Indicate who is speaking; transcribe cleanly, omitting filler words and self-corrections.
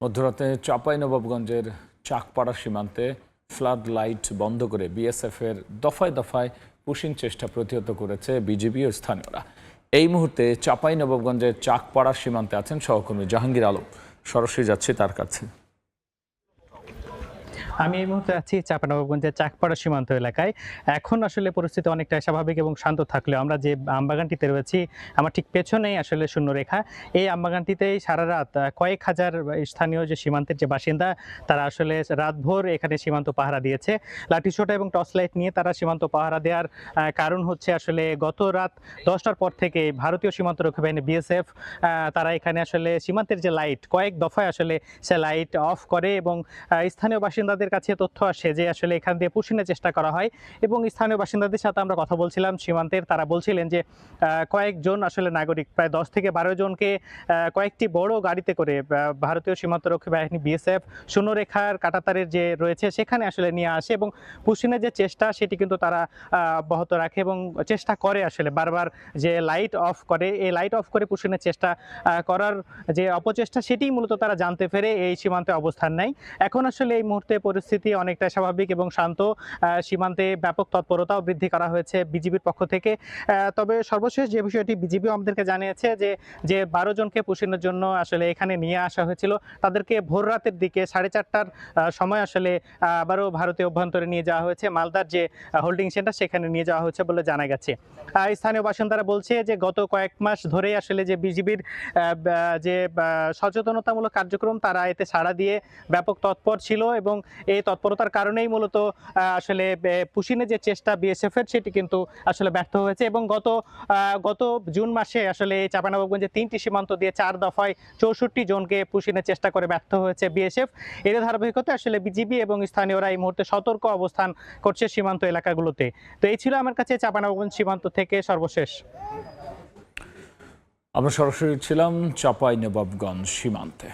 Speaker 1: মধ্যরাতে চাঁপাইনবাবগঞ্জের চাকপাড়া সীমান্তে ফ্লাড লাইট বন্ধ করে বিএসএফের দফায় দফায় পুশিং চেষ্টা প্রতিহত করেছে বিজিবি ও স্থানীয়রা। এই মুহূর্তে চাঁপাইনবাবগঞ্জের চাকপাড়া সীমান্তে আছেন সহকর্মী জাহাঙ্গীর আলম। সরাসরি যাচ্ছে তার কাছে।
Speaker 2: আমি এই মুহূর্তে আছি চাঁপাইনবাবগঞ্জের চাকপাড়া সীমান্ত এলাকায়। এখন আসলে পরিস্থিতি অনেকটা স্বাভাবিক এবং শান্ত থাকলেও আমরা যে আমবাগানটিতে রয়েছি, আমার ঠিক পেছনেই আসলে শূন্যরেখা। এই আমবাগানটিতেই সারা রাত কয়েক হাজার স্থানীয় যে সীমান্তের যে বাসিন্দা, তারা আসলে রাতভর এখানে সীমান্ত পাহারা দিয়েছে। লাঠিসোঁটা এবং টর্চ লাইট নিয়ে তারা সীমান্ত পাহারা দেওয়ার কারণ হচ্ছে আসলে গত রাত 10টার পর থেকে ভারতীয় সীমান্তরক্ষী বাহিনী বিএসএফ তারা এখানে আসলে সীমান্তের যে লাইট কয়েক দফায় আসলে সে লাইট অফ করে এবং স্থানীয় বাসিন্দাদের কাছে তথ্য আসে যে আসলে এখান দিয়ে পুশিনের চেষ্টা করা হয়। এবং স্থানীয় বাসিন্দাদের সাথে আমরা কথা বলছিলাম সীমান্তের, তারা বলছিলেন যে কয়েকজন আসলে নাগরিক প্রায় 10 থেকে 12 জনকে কয়েকটি বড় গাড়িতে করে ভারতীয় সীমান্তরক্ষী বাহিনী বিএসএফ শূন্যরেখার কাঁটাতারের যে রয়েছে সেখানে আসলে নিয়ে আসে এবং পুশিনের যে চেষ্টা সেটি কিন্তু তারা অব্যাহত রাখে এবং চেষ্টা করে আসলে বারবার যে লাইট অফ করে, এই লাইট অফ করে পুশিনের চেষ্টা করার যে অপচেষ্টা সেটিই মূলত তারা জানতে পেরে এই সীমান্তে অবস্থান নেয়। এখন আসলে এই মুহূর্তে পরিস্থিতি অনেকটা স্বাভাবিক এবং শান্ত। সীমান্তে ব্যাপক তৎপরতাও বৃদ্ধি করা হয়েছে বিজিবির পক্ষ থেকে। তবে সর্বশেষ যে বিষয়টি বিজিবি আমাদেরকে জানিয়েছে যে 12 জনকে পুশিনের জন্য আসলে এখানে নিয়ে আসা হয়েছিল, তাদেরকে ভোর রাতের দিকে 4:30টার সময় আসলে আবারও ভারতীয় অভ্যন্তরে নিয়ে যাওয়া হয়েছে। মালদার যে হোল্ডিং সেন্টার সেখানে নিয়ে যাওয়া হয়েছে বলে জানা গেছে। স্থানীয় বাসিন্দারা বলছে যে গত কয়েক মাস ধরে আসলে যে বিজিবির যে সচেতনতামূলক কার্যক্রম, তারা এতে সাড়া দিয়ে ব্যাপক তৎপর ছিল এবং এই তৎপরতার কারণেই মূলত আসলে পুশিনের যে চেষ্টা বিএসএফ এর সেটি কিন্তু আসলে ব্যর্থ হয়েছে। এবং গত জুন মাসে আসলে এই চাঁপাইনবাবগঞ্জে 3টি সীমান্ত দিয়ে 4 দফায় 64 জনকে পুশিনের চেষ্টা করে ব্যর্থ হয়েছে বিএসএফ। এর ধারাবাহিকতায় আসলে বিজিবি এবং স্থানীয়রা এই মুহূর্তে সতর্ক অবস্থান করছে সীমান্ত এলাকাগুলোতে। তো এই ছিল আমার কাছে চাঁপাইনবাবগঞ্জ সীমান্ত থেকে সর্বশেষ।
Speaker 1: আমরা সরাসরি ছিলাম চাঁপাইনবাবগঞ্জ সীমান্তে।